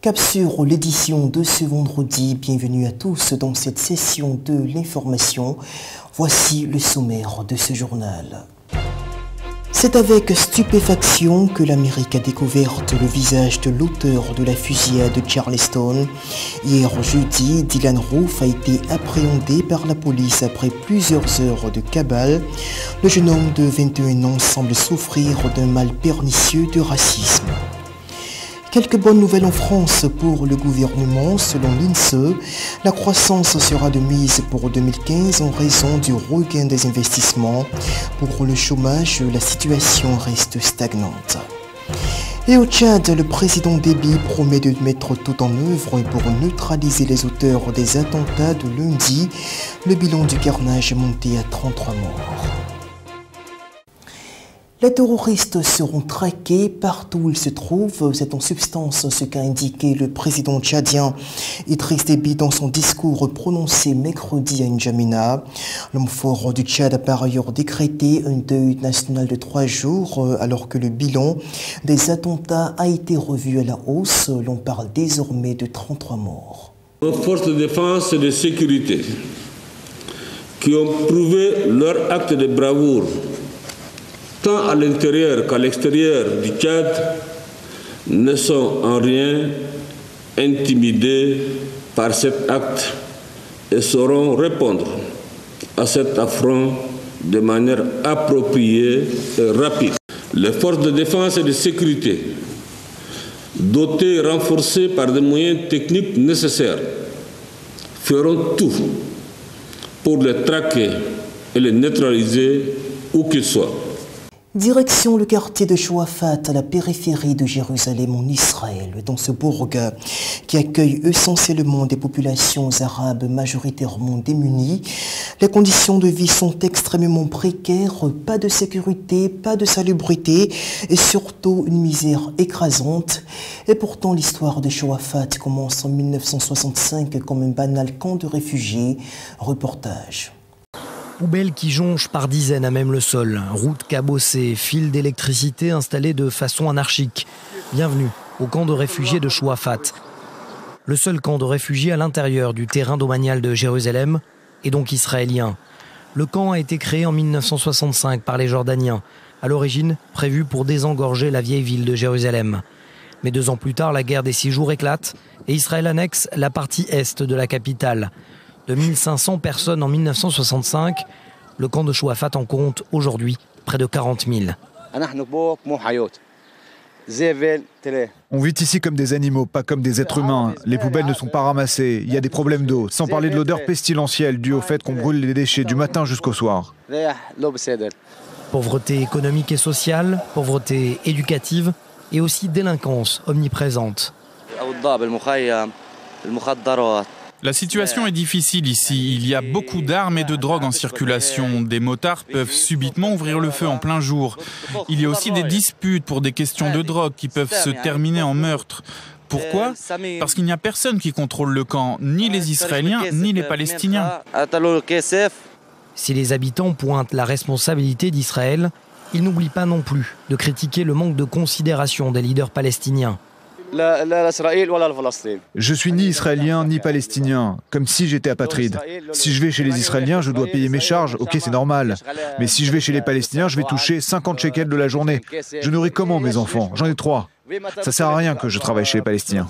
Cap sur l'édition de ce vendredi. Bienvenue à tous dans cette session de l'information. Voici le sommaire de ce journal. C'est avec stupéfaction que l'Amérique a découvert le visage de l'auteur de la fusillade de Charleston. Hier jeudi, Dylan Roof a été appréhendé par la police après plusieurs heures de cabale. Le jeune homme de 21 ans semble souffrir d'un mal pernicieux de racisme. Quelques bonnes nouvelles en France pour le gouvernement. Selon l'INSEE, la croissance sera de mise pour 2015 en raison du regain des investissements. Pour le chômage, la situation reste stagnante. Et au Tchad, le président Déby promet de mettre tout en œuvre pour neutraliser les auteurs des attentats de lundi. Le bilan du carnage est monté à 33 morts. Les terroristes seront traqués partout où ils se trouvent. C'est en substance ce qu'a indiqué le président tchadien Idriss Déby dans son discours prononcé mercredi à N'Djamena. L'homme fort du Tchad a par ailleurs décrété un deuil national de 3 jours alors que le bilan des attentats a été revu à la hausse. L'on parle désormais de 33 morts. Nos forces de défense et de sécurité qui ont prouvé leur acte de bravoure tant à l'intérieur qu'à l'extérieur du Tchad, ne sont en rien intimidés par cet acte et sauront répondre à cet affront de manière appropriée et rapide. Les forces de défense et de sécurité, dotées et renforcées par des moyens techniques nécessaires, feront tout pour les traquer et les neutraliser où qu'ils soient. Direction le quartier de Chouafat, à la périphérie de Jérusalem en Israël. Dans ce bourg qui accueille essentiellement des populations arabes majoritairement démunies, les conditions de vie sont extrêmement précaires, pas de sécurité, pas de salubrité et surtout une misère écrasante. Et pourtant l'histoire de Chouafat commence en 1965 comme un banal camp de réfugiés. Reportage. Poubelles qui jonchent par dizaines à même le sol, routes cabossées, fils d'électricité installés de façon anarchique. Bienvenue au camp de réfugiés de Chouafat. Le seul camp de réfugiés à l'intérieur du terrain domanial de Jérusalem est donc israélien. Le camp a été créé en 1965 par les Jordaniens, à l'origine prévu pour désengorger la vieille ville de Jérusalem. Mais 2 ans plus tard, la guerre des 6 jours éclate et Israël annexe la partie est de la capitale. De 1500 personnes en 1965, le camp de Chouafat en compte aujourd'hui près de 40 000. On vit ici comme des animaux, pas comme des êtres humains. Les poubelles ne sont pas ramassées, il y a des problèmes d'eau, sans parler de l'odeur pestilentielle due au fait qu'on brûle les déchets du matin jusqu'au soir. Pauvreté économique et sociale, pauvreté éducative et aussi délinquance omniprésente. La situation est difficile ici. Il y a beaucoup d'armes et de drogues en circulation. Des motards peuvent subitement ouvrir le feu en plein jour. Il y a aussi des disputes pour des questions de drogue qui peuvent se terminer en meurtre. Pourquoi? Parce qu'il n'y a personne qui contrôle le camp, ni les Israéliens, ni les Palestiniens. Si les habitants pointent la responsabilité d'Israël, ils n'oublient pas non plus de critiquer le manque de considération des leaders palestiniens. Je suis ni israélien ni palestinien, comme si j'étais apatride. Si je vais chez les Israéliens, je dois payer mes charges, ok c'est normal. Mais si je vais chez les Palestiniens, je vais toucher 50 shekels de la journée. Je nourris comment mes enfants? J'en ai 3. Ça sert à rien que je travaille chez les Palestiniens.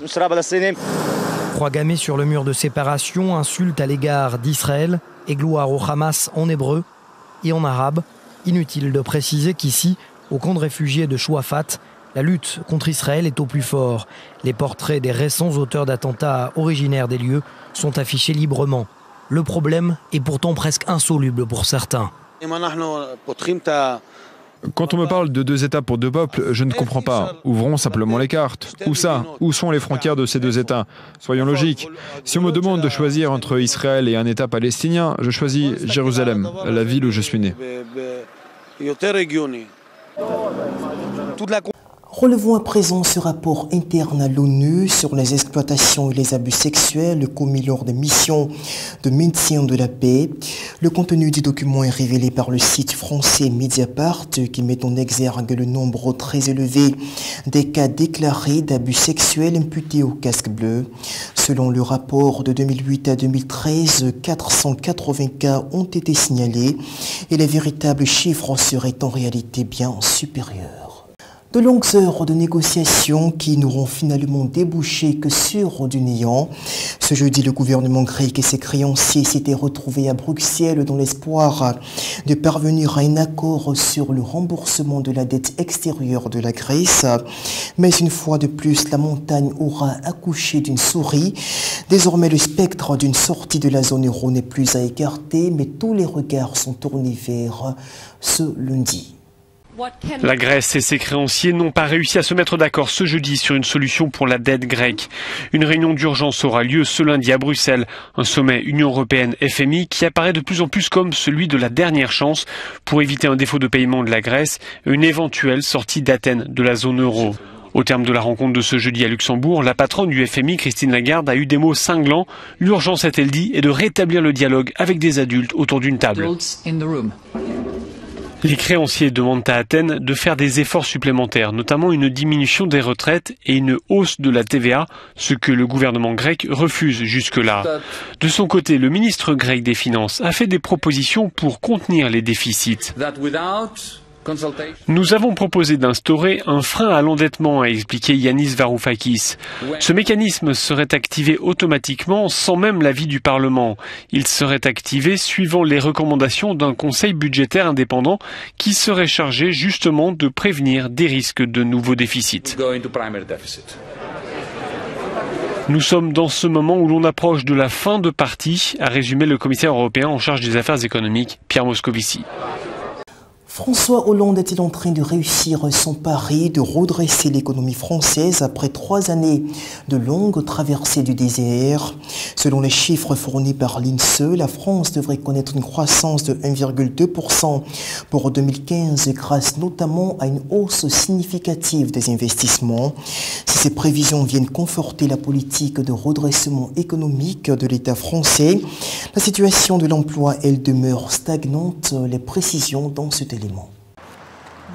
Croix gammée sur le mur de séparation, insulte à l'égard d'Israël et gloire au Hamas en hébreu et en arabe. Inutile de préciser qu'ici, au camp de réfugiés de Chouafat, la lutte contre Israël est au plus fort. Les portraits des récents auteurs d'attentats originaires des lieux sont affichés librement. Le problème est pourtant presque insoluble pour certains. Quand on me parle de 2 États pour 2 peuples, je ne comprends pas. Ouvrons simplement les cartes. Où ça? Où sont les frontières de ces 2 États? Soyons logiques. Si on me demande de choisir entre Israël et un État palestinien, je choisis Jérusalem, la ville où je suis né. Relevons à présent ce rapport interne à l'ONU sur les exploitations et les abus sexuels commis lors des missions de maintien de la paix. Le contenu du document est révélé par le site français Mediapart qui met en exergue le nombre très élevé des cas déclarés d'abus sexuels imputés au casque bleu. Selon le rapport de 2008 à 2013, 480 cas ont été signalés et les véritables chiffres seraient en réalité bien supérieurs. De longues heures de négociations qui n'auront finalement débouché que sur du néant. Ce jeudi, le gouvernement grec et ses créanciers s'étaient retrouvés à Bruxelles dans l'espoir de parvenir à un accord sur le remboursement de la dette extérieure de la Grèce. Mais une fois de plus, la montagne aura accouché d'une souris. Désormais, le spectre d'une sortie de la zone euro n'est plus à écarter, mais tous les regards sont tournés vers ce lundi. La Grèce et ses créanciers n'ont pas réussi à se mettre d'accord ce jeudi sur une solution pour la dette grecque. Une réunion d'urgence aura lieu ce lundi à Bruxelles, un sommet Union européenne-FMI qui apparaît de plus en plus comme celui de la dernière chance pour éviter un défaut de paiement de la Grèce et une éventuelle sortie d'Athènes de la zone euro. Au terme de la rencontre de ce jeudi à Luxembourg, la patronne du FMI, Christine Lagarde, a eu des mots cinglants. L'urgence, a-t-elle dit, est de rétablir le dialogue avec des adultes autour d'une table. Les créanciers demandent à Athènes de faire des efforts supplémentaires, notamment une diminution des retraites et une hausse de la TVA, ce que le gouvernement grec refuse jusque-là. De son côté, le ministre grec des Finances a fait des propositions pour contenir les déficits. Nous avons proposé d'instaurer un frein à l'endettement, a expliqué Yanis Varoufakis. Ce mécanisme serait activé automatiquement sans même l'avis du Parlement. Il serait activé suivant les recommandations d'un conseil budgétaire indépendant qui serait chargé justement de prévenir des risques de nouveaux déficits. Nous sommes dans ce moment où l'on approche de la fin de partie, a résumé le commissaire européen en charge des affaires économiques, Pierre Moscovici. François Hollande est-il en train de réussir son pari de redresser l'économie française après 3 années de longue traversée du désert? Selon les chiffres fournis par l'INSEE, la France devrait connaître une croissance de 1,2% pour 2015 grâce notamment à une hausse significative des investissements. Si ces prévisions viennent conforter la politique de redressement économique de l'État français, la situation de l'emploi, elle demeure stagnante. Les précisions dans cet élément.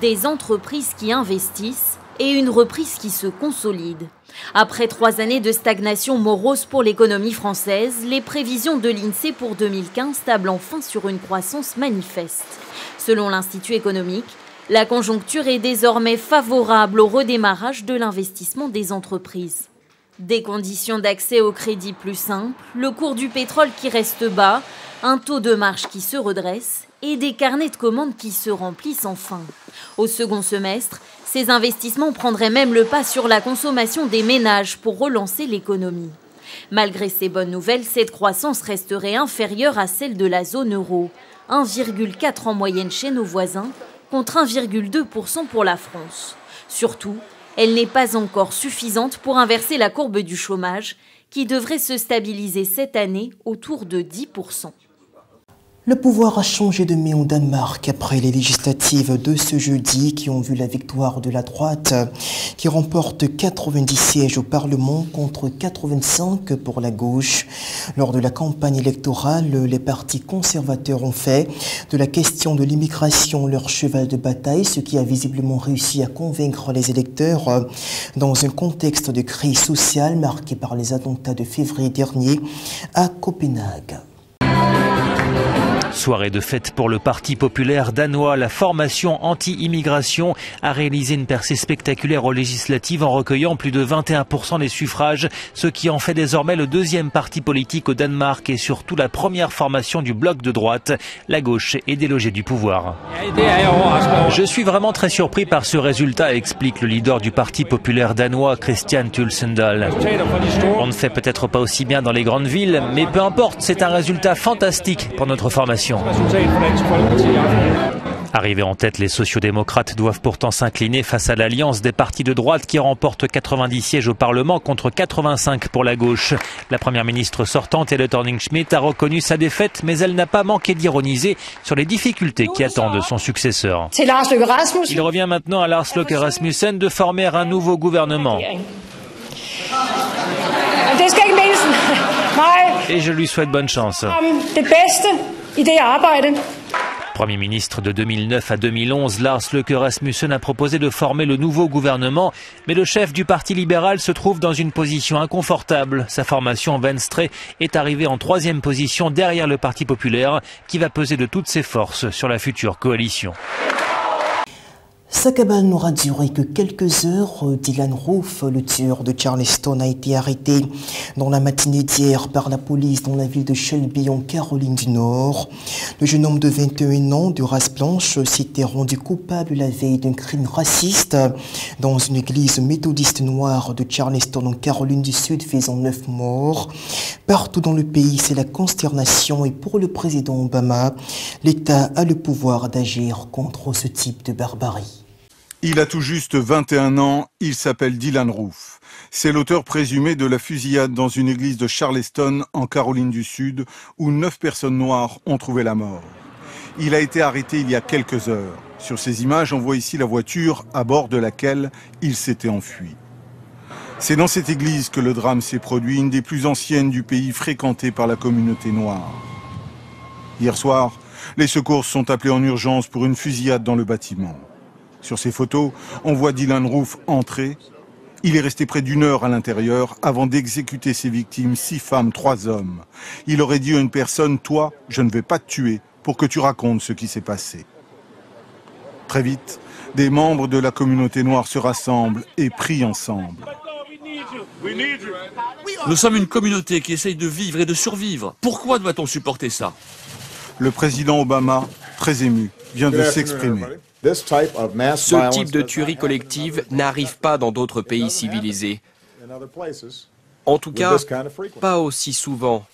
Des entreprises qui investissent et une reprise qui se consolide. Après 3 années de stagnation morose pour l'économie française, les prévisions de l'INSEE pour 2015 tablent enfin sur une croissance manifeste. Selon l'Institut économique, la conjoncture est désormais favorable au redémarrage de l'investissement des entreprises. Des conditions d'accès au crédit plus simples, le cours du pétrole qui reste bas, un taux de marge qui se redresse et des carnets de commandes qui se remplissent enfin. Au second semestre, ces investissements prendraient même le pas sur la consommation des ménages pour relancer l'économie. Malgré ces bonnes nouvelles, cette croissance resterait inférieure à celle de la zone euro, 1,4 en moyenne chez nos voisins, contre 1,2% pour la France. Surtout, elle n'est pas encore suffisante pour inverser la courbe du chômage, qui devrait se stabiliser cette année autour de 10%. Le pouvoir a changé de main au Danemark après les législatives de ce jeudi qui ont vu la victoire de la droite qui remporte 90 sièges au Parlement contre 85 pour la gauche. Lors de la campagne électorale, les partis conservateurs ont fait de la question de l'immigration leur cheval de bataille, ce qui a visiblement réussi à convaincre les électeurs dans un contexte de crise sociale marqué par les attentats de février dernier à Copenhague. Soirée de fête pour le Parti populaire danois. La formation anti-immigration a réalisé une percée spectaculaire aux législatives en recueillant plus de 21% des suffrages, ce qui en fait désormais le 2e parti politique au Danemark et surtout la première formation du bloc de droite. La gauche est délogée du pouvoir. Je suis vraiment très surpris par ce résultat, explique le leader du Parti populaire danois, Kristian Thulesen Dahl. On ne fait peut-être pas aussi bien dans les grandes villes, mais peu importe, c'est un résultat fantastique pour notre formation. Arrivés en tête, les sociodémocrates doivent pourtant s'incliner face à l'alliance des partis de droite qui remportent 90 sièges au Parlement contre 85 pour la gauche. La première ministre sortante, Helle Thorning-Schmidt, a reconnu sa défaite, mais elle n'a pas manqué d'ironiser sur les difficultés qui attendent son successeur. Il revient maintenant à Lars Løkke Rasmussen de former un nouveau gouvernement. Et je lui souhaite bonne chance. Premier ministre de 2009 à 2011, Lars Løkke Rasmussen a proposé de former le nouveau gouvernement, mais le chef du Parti libéral se trouve dans une position inconfortable. Sa formation Venstre est arrivée en 3e position derrière le Parti populaire, qui va peser de toutes ses forces sur la future coalition. Sa cabane n'aura duré que quelques heures. Dylann Roof, le tueur de Charleston, a été arrêté dans la matinée d'hier par la police dans la ville de Shelby en Caroline du Nord. Le jeune homme de 21 ans de race blanche s'était rendu coupable la veille d'un crime raciste dans une église méthodiste noire de Charleston en Caroline du Sud, faisant 9 morts. Partout dans le pays, c'est la consternation et pour le président Obama, l'État a le pouvoir d'agir contre ce type de barbarie. Il a tout juste 21 ans, il s'appelle Dylann Roof. C'est l'auteur présumé de la fusillade dans une église de Charleston, en Caroline du Sud, où 9 personnes noires ont trouvé la mort. Il a été arrêté il y a quelques heures. Sur ces images, on voit ici la voiture à bord de laquelle il s'était enfui. C'est dans cette église que le drame s'est produit, une des plus anciennes du pays fréquentée par la communauté noire. Hier soir, les secours sont appelés en urgence pour une fusillade dans le bâtiment. Sur ces photos, on voit Dylann Roof entrer. Il est resté près d'1 heure à l'intérieur avant d'exécuter ses victimes, 6 femmes, 3 hommes. Il aurait dit à une personne, « Toi, je ne vais pas te tuer pour que tu racontes ce qui s'est passé. » Très vite, des membres de la communauté noire se rassemblent et prient ensemble. Nous sommes une communauté qui essaye de vivre et de survivre. Pourquoi doit-on supporter ça? Le président Obama, très ému, vient de s'exprimer. Ce type de tuerie collective n'arrive pas dans d'autres pays civilisés. En tout cas, pas aussi souvent.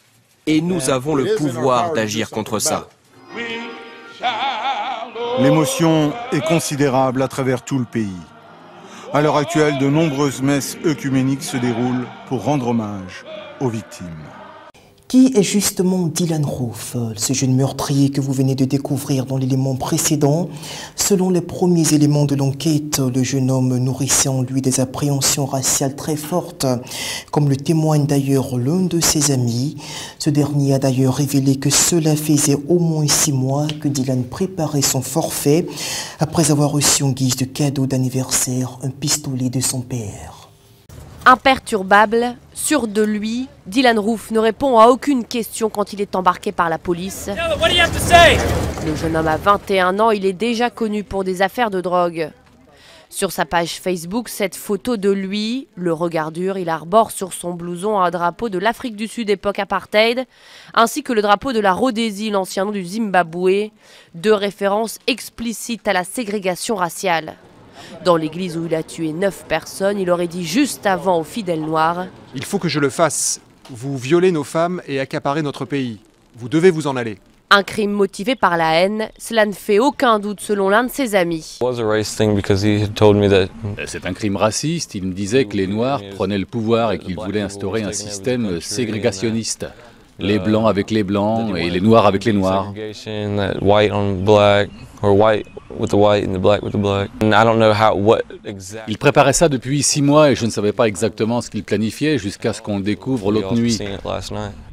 Et nous avons le pouvoir d'agir contre ça. L'émotion est considérable à travers tout le pays. À l'heure actuelle, de nombreuses messes œcuméniques se déroulent pour rendre hommage aux victimes. Qui est justement Dylann Roof, ce jeune meurtrier que vous venez de découvrir dans l'élément précédent? Selon les premiers éléments de l'enquête, le jeune homme nourrissait en lui des appréhensions raciales très fortes, comme le témoigne d'ailleurs l'un de ses amis. Ce dernier a d'ailleurs révélé que cela faisait au moins 6 mois que Dylann préparait son forfait, après avoir reçu en guise de cadeau d'anniversaire un pistolet de son père. Imperturbable, sûr de lui, Dylann Roof ne répond à aucune question quand il est embarqué par la police. Le jeune homme a 21 ans, il est déjà connu pour des affaires de drogue. Sur sa page Facebook, cette photo de lui, le regard dur, il arbore sur son blouson un drapeau de l'Afrique du Sud époque apartheid, ainsi que le drapeau de la Rhodésie, l'ancien nom du Zimbabwe, 2 références explicites à la ségrégation raciale. Dans l'église où il a tué 9 personnes, il aurait dit juste avant aux fidèles noirs « Il faut que je le fasse. Vous violez nos femmes et accaparez notre pays. Vous devez vous en aller. » Un crime motivé par la haine, cela ne fait aucun doute selon l'un de ses amis. C'est un crime raciste, il me disait que les Noirs prenaient le pouvoir et qu'ils voulaient instaurer un système ségrégationniste. Les Blancs avec les Blancs et les Noirs avec les Noirs. Il préparait ça depuis 6 mois et je ne savais pas exactement ce qu'il planifiait jusqu'à ce qu'on le découvre l'autre nuit.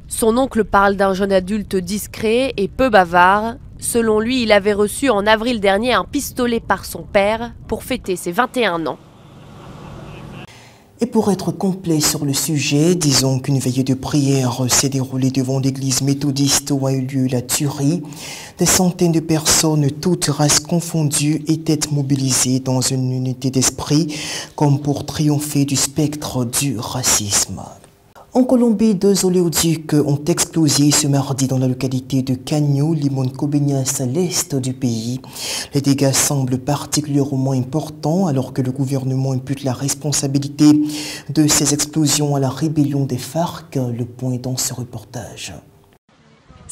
Son oncle parle d'un jeune adulte discret et peu bavard. Selon lui, il avait reçu en avril dernier un pistolet par son père pour fêter ses 21 ans. Et pour être complet sur le sujet, disons qu'une veillée de prière s'est déroulée devant l'église méthodiste où a eu lieu la tuerie. Des centaines de personnes, toutes races confondues, étaient mobilisées dans une unité d'esprit comme pour triompher du spectre du racisme. En Colombie, 2 oléoducs ont explosé ce mardi dans la localité de Caño, Limón Coveñas, à l'est du pays. Les dégâts semblent particulièrement importants alors que le gouvernement impute la responsabilité de ces explosions à la rébellion des FARC. Le point dans ce reportage.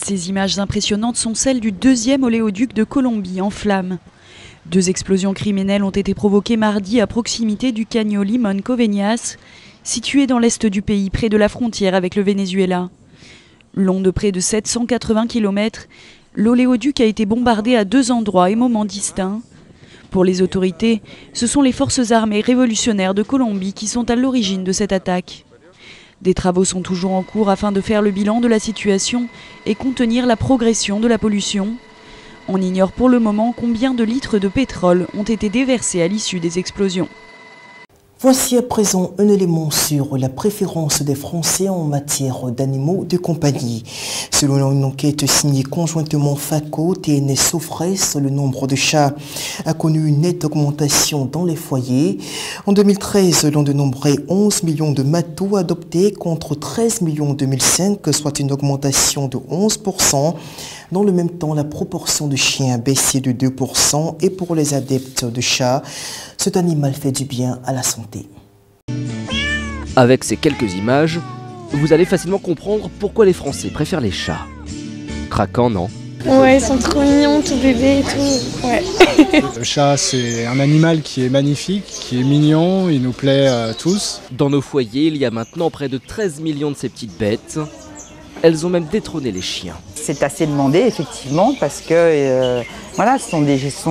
Ces images impressionnantes sont celles du 2e oléoduc de Colombie en flammes. 2 explosions criminelles ont été provoquées mardi à proximité du Caño Limón Coveñas, situé dans l'est du pays, près de la frontière avec le Venezuela. Long de près de 780 km, l'oléoduc a été bombardé à 2 endroits et moments distincts. Pour les autorités, ce sont les forces armées révolutionnaires de Colombie qui sont à l'origine de cette attaque. Des travaux sont toujours en cours afin de faire le bilan de la situation et contenir la progression de la pollution. On ignore pour le moment combien de litres de pétrole ont été déversés à l'issue des explosions. Voici à présent un élément sur la préférence des Français en matière d'animaux de compagnie. Selon une enquête signée conjointement FACO, TNS Sofres, le nombre de chats a connu une nette augmentation dans les foyers. En 2013, l'on dénombrait 11 millions de matous adoptés contre 13 millions en 2005, soit une augmentation de 11%. Dans le même temps, la proportion de chiens a baissé de 2% et pour les adeptes de chats, cet animal fait du bien à la santé. Avec ces quelques images, vous allez facilement comprendre pourquoi les Français préfèrent les chats. Craquants, non? Ouais, ils sont trop mignons, tout bébés et tout. Ouais. Le chat, c'est un animal qui est magnifique, qui est mignon, il nous plaît à tous. Dans nos foyers, il y a maintenant près de 13 millions de ces petites bêtes. Elles ont même détrôné les chiens. C'est assez demandé, effectivement, parce que voilà, ce sont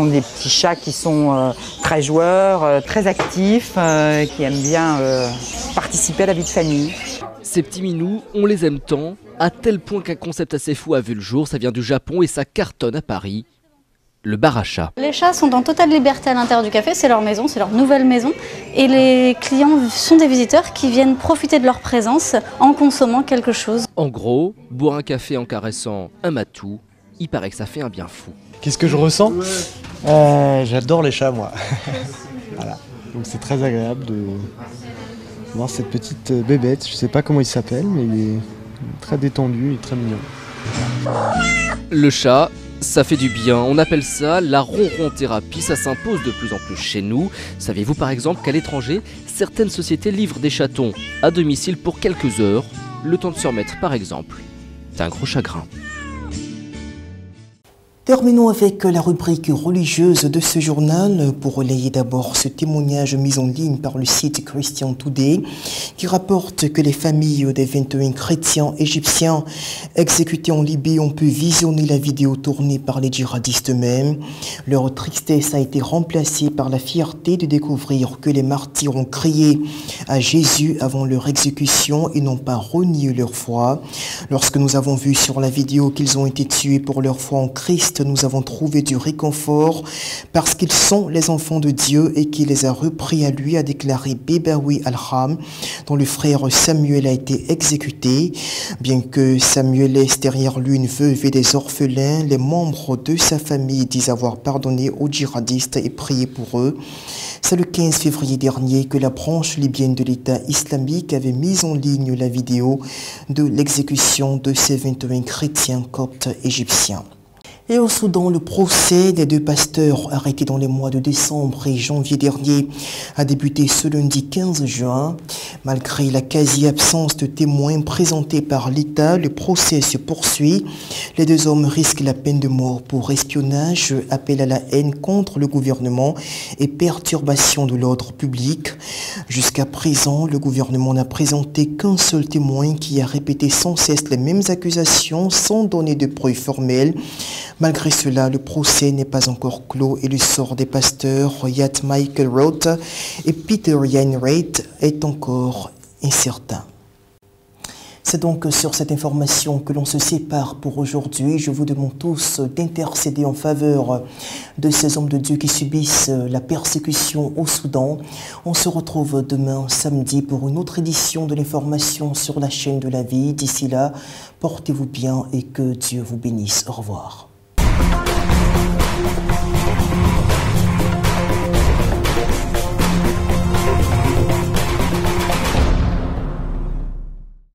des petits chats qui sont très joueurs, très actifs, qui aiment bien participer à la vie de famille. Ces petits minous, on les aime tant, à tel point qu'un concept assez fou a vu le jour. Ça vient du Japon et ça cartonne à Paris. Le bar à chat. Les chats sont en totale liberté à l'intérieur du café, c'est leur maison, c'est leur nouvelle maison. Et les clients sont des visiteurs qui viennent profiter de leur présence en consommant quelque chose. En gros, boire un café en caressant un matou, il paraît que ça fait un bien fou. Qu'est-ce que je ressens? J'adore les chats, moi. Voilà. Donc c'est très agréable de voir cette petite bébête. Je sais pas comment il s'appelle, mais il est très détendu et très mignon. Le chat, ça fait du bien, on appelle ça la ronron-thérapie, ça s'impose de plus en plus chez nous. Saviez-vous par exemple qu'à l'étranger, certaines sociétés livrent des chatons à domicile pour quelques heures, le temps de se remettre par exemple d'un gros chagrin. Terminons avec la rubrique religieuse de ce journal pour relayer d'abord ce témoignage mis en ligne par le site Christian Today qui rapporte que les familles des 21 chrétiens égyptiens exécutés en Libye ont pu visionner la vidéo tournée par les djihadistes eux-mêmes. Leur tristesse a été remplacée par la fierté de découvrir que les martyrs ont crié à Jésus avant leur exécution et n'ont pas renié leur foi. Lorsque nous avons vu sur la vidéo qu'ils ont été tués pour leur foi en Christ, nous avons trouvé du réconfort parce qu'ils sont les enfants de Dieu et qu'il les a repris à lui, a déclaré Bebaoui Al-Ham, dont le frère Samuel a été exécuté. Bien que Samuel laisse derrière lui une veuve et des orphelins, les membres de sa famille disent avoir pardonné aux djihadistes et prié pour eux. C'est le 15 février dernier que la branche libyenne de l'État islamique avait mis en ligne la vidéo de l'exécution de ces 21 chrétiens coptes égyptiens. Et au Soudan, le procès des 2 pasteurs arrêtés dans les mois de décembre et janvier dernier a débuté ce lundi 15 juin. Malgré la quasi-absence de témoins présentés par l'État, le procès se poursuit. Les 2 hommes risquent la peine de mort pour espionnage, appel à la haine contre le gouvernement et perturbation de l'ordre public. Jusqu'à présent, le gouvernement n'a présenté qu'un seul témoin qui a répété sans cesse les mêmes accusations sans donner de preuves formelles. Malgré cela, le procès n'est pas encore clos et le sort des pasteurs Yat Michael Roth et Peter Yainwright est encore incertain. C'est donc sur cette information que l'on se sépare pour aujourd'hui. Je vous demande tous d'intercéder en faveur de ces hommes de Dieu qui subissent la persécution au Soudan. On se retrouve demain samedi pour une autre édition de l'information sur la chaîne de la vie. D'ici là, portez-vous bien et que Dieu vous bénisse. Au revoir.